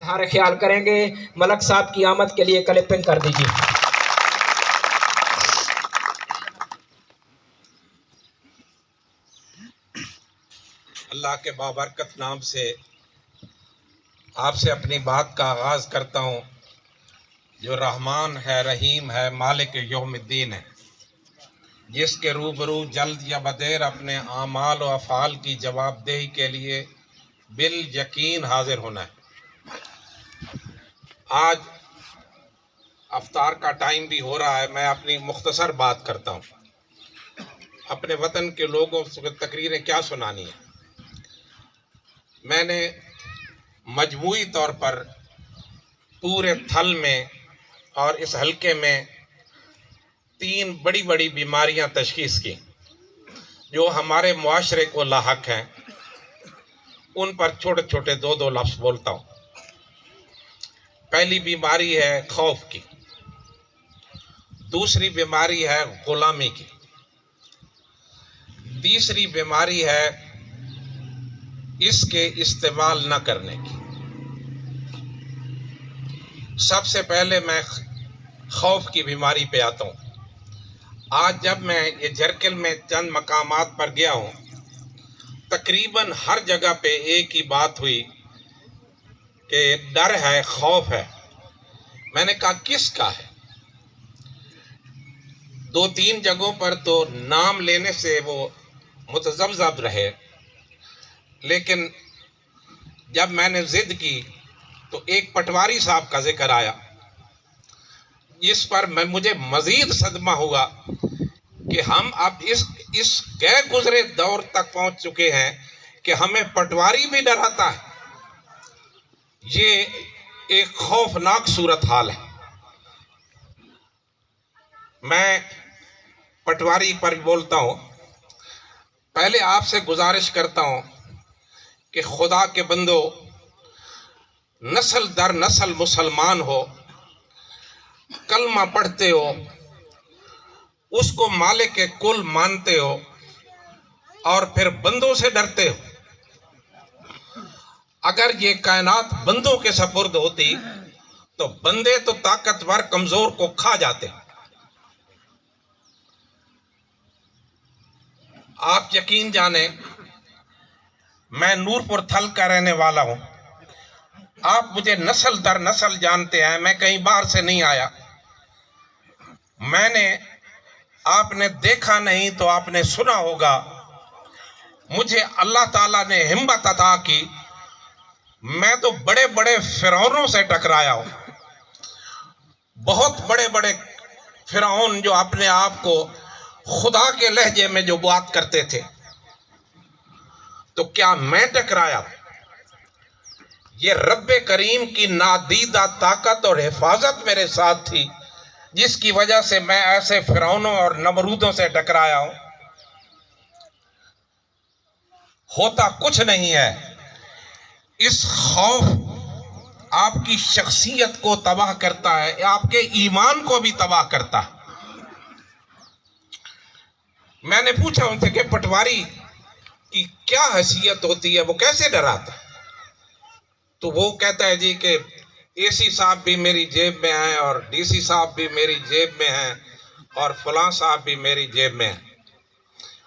हर ख्याल करेंगे। मलक साहब की आमद के लिए क्लिपिंग कर दीजिए। अल्लाह के बाबरकत नाम से आपसे अपनी बात का आगाज़ करता हूँ, जो रहमान है, रहीम है, मालिक यौमुद्दीन है, जिसके रूबरू जल्द या बदेर अपने आमाल व अफ़ाल की जवाबदेही के लिए बिल यकीन हाजिर होना है। आज अफ्तार का टाइम भी हो रहा है। मैं अपनी मुख्तसर बात करता हूँ। अपने वतन के लोगों से तकरीरें क्या सुनानी है। मैंने मजमूई तौर पर पूरे थल में और इस हलके में 3 बड़ी बड़ी बीमारियां तशखीस की जो हमारे मुआशरे को लाहक हैं। उन पर छोटे छोटे 2-2 लफ्ज़ बोलता हूँ। पहली बीमारी है खौफ की, दूसरी बीमारी है गुलामी की, तीसरी बीमारी है इसके इस्तेमाल न करने की। सबसे पहले मैं खौफ की बीमारी पे आता हूँ। आज जब मैं ये जरकल में चंद मकामात पर गया हूँ, तकरीबन हर जगह पे एक ही बात हुई कि डर है, खौफ है। मैंने कहा किसका है? 2-3 जगहों पर तो नाम लेने से वो मुतज़ब्ज़ब रहे, लेकिन जब मैंने ज़िद की तो एक पटवारी साहब का जिक्र आया, जिस पर मुझे मज़ीद सदमा हुआ कि हम अब इस गए गुजरे दौर तक पहुंच चुके हैं कि हमें पटवारी भी डराता है। ये एक खौफनाक सूरत हाल है। मैं पटवारी पर बोलता हूँ, पहले आपसे गुजारिश करता हूँ कि खुदा के बंदो, नस्ल दर नस्ल मुसलमान हो, कलमा पढ़ते हो, उसको मालिक के कुल मानते हो और फिर बंदों से डरते हो। अगर ये कायनात बंदों के सपुर्द होती तो बंदे तो ताकतवर कमजोर को खा जाते। आप यकीन जाने, मैं नूरपुर थल का रहने वाला हूं। आप मुझे नस्ल दर नस्ल जानते हैं। मैं कहीं बाहर से नहीं आया। आपने देखा नहीं तो आपने सुना होगा, मुझे अल्लाह ताला ने हिम्मत अता की। मैं तो बड़े बड़े फिरौनों से टकराया हूं, बहुत बड़े बड़े फिरौन जो अपने आप को खुदा के लहजे में जो बात करते थे। तो क्या मैं टकराया? ये रब्बे करीम की नादीदा ताकत और हिफाजत मेरे साथ थी, जिसकी वजह से मैं ऐसे फिरौनों और नमरूदों से टकराया हूं। होता कुछ नहीं है। इस खौफ आपकी शख्सियत को तबाह करता है, आपके ईमान को भी तबाह करता है। मैंने पूछा उनसे कि पटवारी की क्या हैसियत होती है, वो कैसे डराता है? तो वो कहता है जी कि एसी साहब भी मेरी जेब में है और डीसी साहब भी मेरी जेब में है और फलां साहब भी मेरी जेब में है।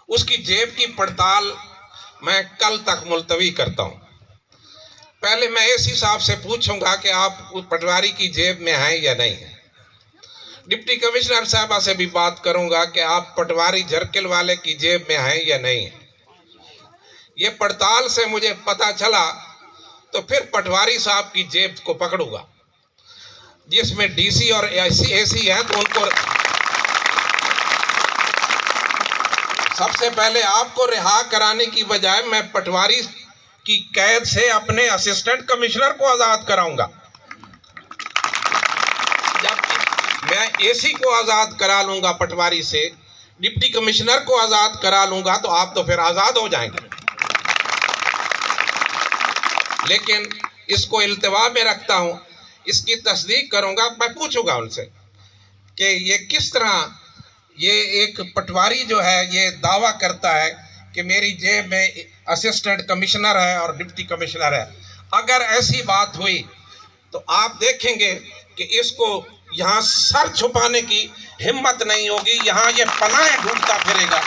उसकी जेब की पड़ताल मैं कल तक मुलतवी करता हूं। पहले मैं एसी साहब से पूछूंगा कि आप पटवारी की जेब में हैं या नहीं है। डिप्टी कमिश्नर साहबा से भी बात करूंगा कि आप पटवारी जरकिल वाले की जेब में हैं या नहीं है। ये पड़ताल से मुझे पता चला तो फिर पटवारी साहब की जेब को पकड़ूंगा, जिसमें डीसी और एसी हैं। तो उनको सबसे पहले आपको रिहा कराने की बजाय मैं पटवारी की कैद से अपने असिस्टेंट कमिश्नर को आजाद कराऊंगा। जब मैं एसी को आजाद करा लूंगा, पटवारी से डिप्टी कमिश्नर को आजाद करा लूंगा, तो आप तो फिर आजाद हो जाएंगे। लेकिन इसको इल्तिवा में रखता हूं, इसकी तस्दीक करूंगा। मैं पूछूंगा उनसे कि ये किस तरह ये एक पटवारी जो है ये दावा करता है कि मेरी जेब में असिस्टेंट कमिश्नर है और डिप्टी कमिश्नर है। अगर ऐसी बात हुई तो आप देखेंगे कि इसको यहाँ सर छुपाने की हिम्मत नहीं होगी, यहाँ ये पनाह ढूंढता फिरेगा,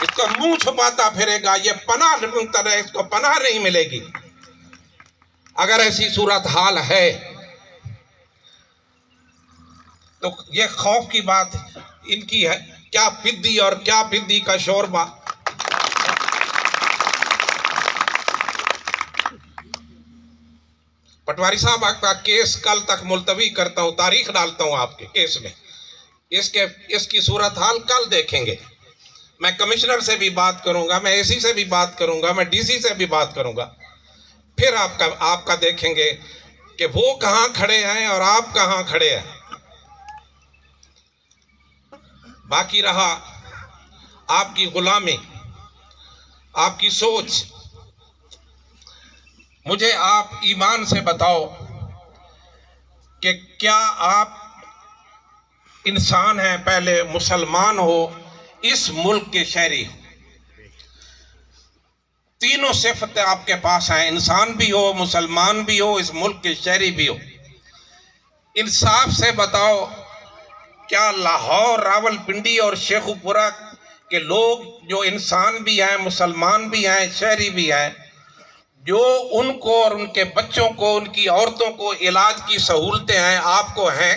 इसको मुंह छुपाता फिरेगा, ये पनाह ढूंढता रहे, इसको पनाह नहीं मिलेगी। अगर ऐसी सूरत हाल है तो ये खौफ की बात इनकी है। क्या पिद्दी और क्या पिद्दी का शोरबा। पटवारी साहब, आपका केस कल तक मुलतवी करता हूं, तारीख डालता हूं आपके केस में। इसकी सूरत हाल कल देखेंगे। मैं कमिश्नर से भी बात करूंगा, मैं एसी से भी बात करूंगा, मैं डीसी से भी बात करूंगा। फिर आपका देखेंगे कि वो कहां खड़े हैं और आप कहां खड़े हैं। बाकी रहा आपकी गुलामी, आपकी सोच। मुझे आप ईमान से बताओ कि क्या आप इंसान हैं, पहले मुसलमान हो, इस मुल्क के शहरी, तीनों सिफतें आपके पास हैं, इंसान भी हो, मुसलमान भी हो, इस मुल्क के शहरी भी हो। इंसाफ से बताओ, क्या लाहौर, रावलपिंडी और शेखुपुरा के लोग जो इंसान भी हैं, मुसलमान भी हैं, शहरी भी हैं, जो उनको और उनके बच्चों को, उनकी औरतों को इलाज की सहूलतें हैं, आपको हैं?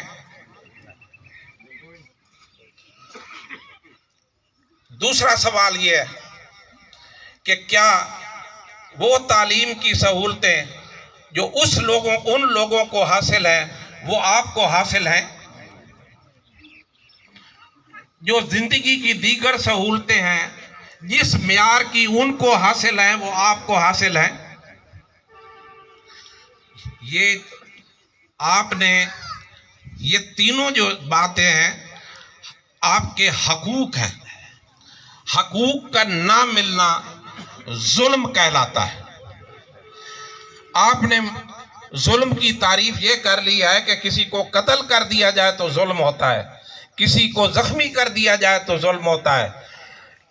दूसरा सवाल यह है कि क्या वो तालीम की सहूलतें जो उन लोगों को हासिल हैं, वो आपको हासिल हैं? जो जिंदगी की दीगर सहूलतें हैं, जिस मियार की उनको हासिल हैं, वो आपको हासिल हैं? ये आपने, ये तीनों जो बातें हैं आपके हकूक हैं। हकूक का ना मिलना जुल्म कहलाता है। आपने जुल्म की तारीफ ये कर ली है कि किसी को कत्ल कर दिया जाए तो जुल्म होता है, किसी को जख्मी कर दिया जाए तो जुल्म होता है,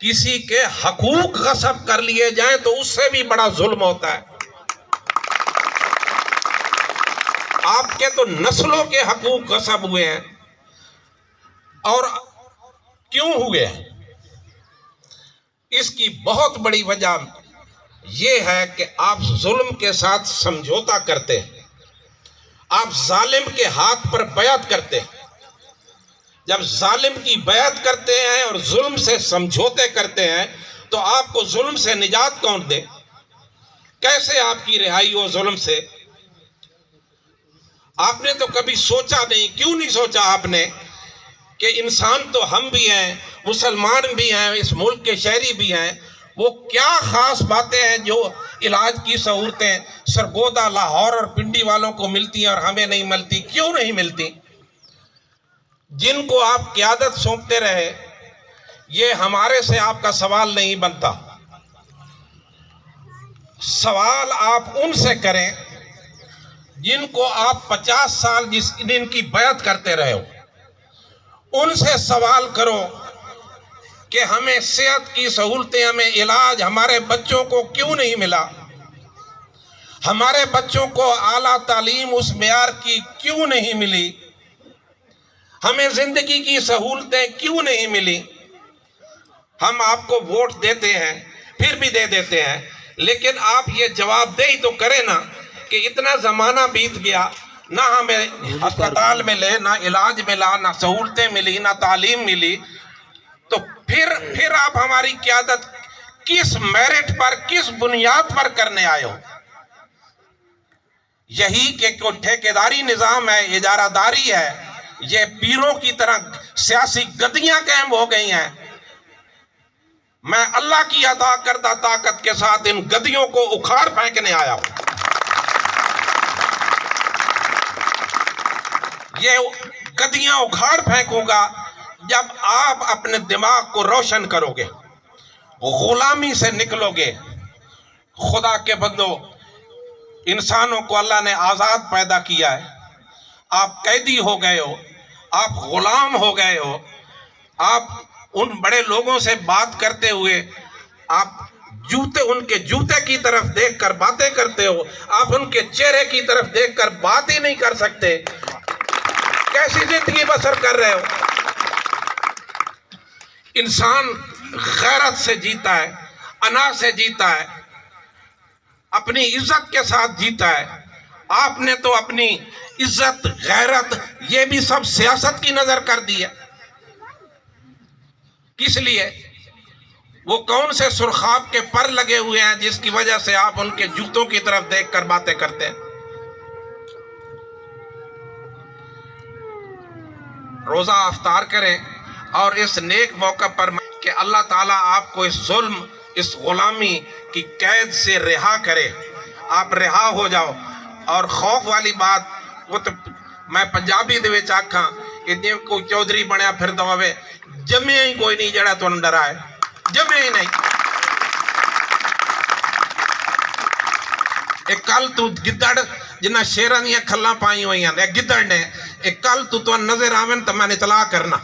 किसी के हकूक गस्ब कर लिए जाए तो उससे भी बड़ा जुल्म होता है। आपके तो नस्लों के हकूक गस्ब हुए हैं। और क्यों हुए हैं? इसकी बहुत बड़ी वजह यह है कि आप जुल्म के साथ समझौता करते हैं, आप जालिम के हाथ पर बैत करते हैं। जब जालिम की बैत करते हैं और जुल्म से समझौते करते हैं तो आपको जुल्म से निजात कौन दे? कैसे आपकी रिहाई हो जुल्म से? आपने तो कभी सोचा नहीं, क्यों नहीं सोचा आपने कि इंसान तो हम भी हैं, मुसलमान भी हैं, इस मुल्क के शहरी भी हैं, वो क्या खास बातें हैं जो इलाज की सहूलतें सरगोदा, लाहौर और पिंडी वालों को मिलती हैं और हमें नहीं मिलती? क्यों नहीं मिलती? जिनको आप क़यादत सौंपते रहे, ये हमारे से आपका सवाल नहीं बनता। सवाल आप उनसे करें जिनको आप 50 साल जिनकी बैत करते रहे हो। उनसे सवाल करो कि हमें सेहत की सहूलतें, हमें इलाज, हमारे बच्चों को क्यों नहीं मिला? हमारे बच्चों को आला तालीम उस मियार की क्यों नहीं मिली? हमें जिंदगी की सहूलतें क्यों नहीं मिली? हम आपको वोट देते हैं, फिर भी दे देते हैं, लेकिन आप ये जवाब दे ही तो करें ना कि इतना ज़माना बीत गया, ना हमें अस्पताल मिले, ना इलाज मिला, ना सहूलतें मिली, ना तालीम मिली, तो फिर आप हमारी क़यादत किस मेरिट पर, किस बुनियाद पर करने आए हो? यही कि कोई ठेकेदारी निज़ाम है, इजारादारी है, ये पीरों की तरह सियासी गद्दियां कायम हो गई हैं। मैं अल्लाह की अता करदा ताकत के साथ इन गद्दियों को उखाड़ फेंकने आया हूं। ये गद्दियां उखाड़ फेंकूंगा जब आप अपने दिमाग को रोशन करोगे, गुलामी से निकलोगे। खुदा के बंदो, इंसानों को अल्लाह ने आज़ाद पैदा किया है, आप कैदी हो गए हो, आप गुलाम हो गए हो। आप उन बड़े लोगों से बात करते हुए आप जूते, उनके जूते की तरफ देखकर बातें करते हो, आप उनके चेहरे की तरफ देखकर बात ही नहीं कर सकते। कैसी जिंदगी बसर कर रहे हो? इंसान गैरत से जीता है, अना से जीता है, अपनी इज्जत के साथ जीता है। आपने तो अपनी इज्जत, गैरत, ये भी सब सियासत की नजर कर दी है। किस लिए? वो कौन से सुरखाब के पर लगे हुए हैं जिसकी वजह से आप उनके जूतों की तरफ देखकर बातें करते हैं? रोजा अफ्तार करें और इस नेक मौका पर कि अल्लाह ताला आपको इस जुल्म, इस गुलामी की कैद से रिहा करे, आप रिहा हो जाओ। और खौफ वाली बात, वो तो मैं पंजाबी दे विच आखां कि जे कोई चौधरी बनया फिर दवे, जमे ही कोई नहीं जड़ा तुहानू डराए, जमे ही नहीं। एक कल तू गिद्दड़ जिन्ना शेरां दियां खल्लां पाई हुई हैं, गिद्दड़ ने एक कल तू नजर आवन तो मैंने तलाक करना।